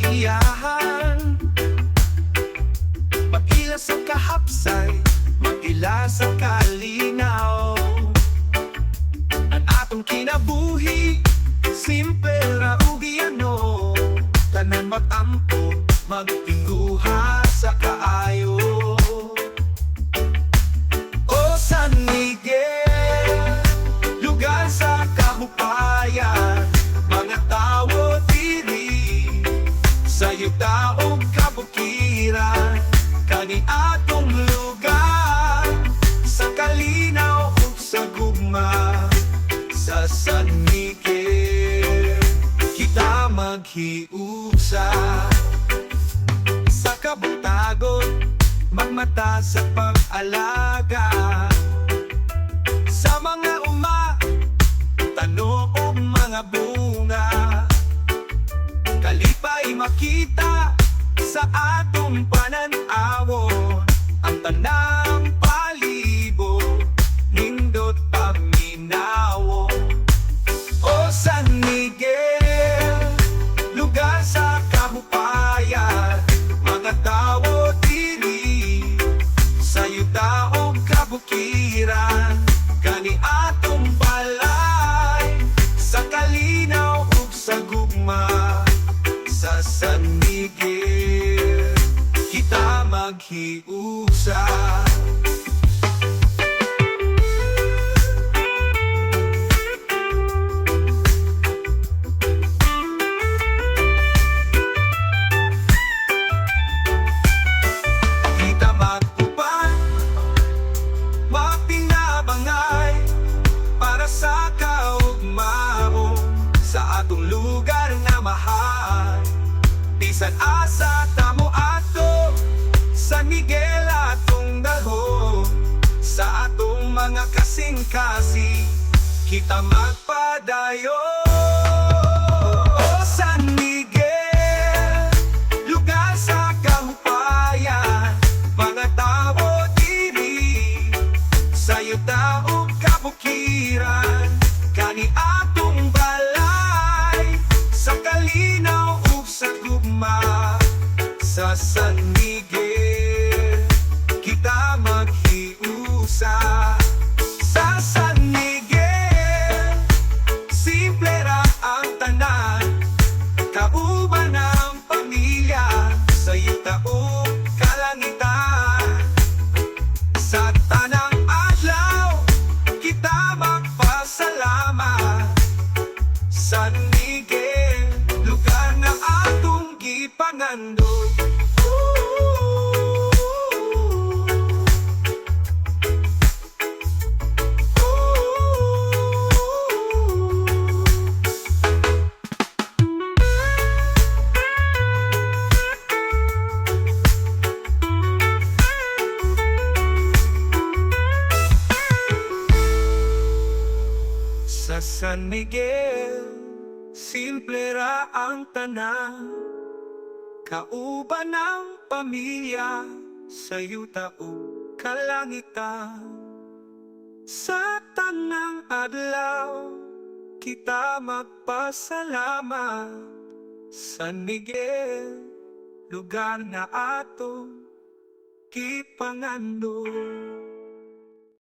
kaiyahan, mag-ila sa kahapsay, mag-ila sa kalinaw. Ang atong kinabuhi, simple ra ug iyano, tanan matampo, magtinguha sa kaayo. O San Miguel, lugar sa kahupayan, mga tawo diri sa yuta ug kabukiran, kani atong lugar sa kalinaw ug sa gugma. Sa San Miguel kita maghiusa, sa kabutagon magmata sa pag-alaga, sa mga tano o mga bunga, kalipay makita sa atong pananaw, ang tanang palibo nindot paminaw. O San Miguel, lugar sa kahupayan, mga tawo diri sa yuta o kabukiran, kani atong balay sa kalinaw ug sa gugma. Sa San Miguel kita maghiusa. Kita magtupan, mapinabangay para sa kaugmao, sa atong lugar nga mahal. Bisan asa tamo ato, San Miguel atong dalhon, sa atong mga kasing-kasing kita magpadayon. O San Miguel, lugar sa kahupayan, mga tawo diri sa yuta ug kabukiran, kani atong balay sa kalinaw ug sa gugma. Sa San Miguel kita maghiusa. Sa San Miguel simple ra ang tanan, kauban ang pamilya sa yuta ug kalangitan. Sa tanang adlaw kita magpasalamat. San Miguel, lugar na atong gipangandon. Sa San Miguel, simple ra ang tanan, kauban ng pamilya sa yuta ug kalangitan. Sa tanang adlaw kita magpasalamat. San Miguel, lugar na atong gipangandon.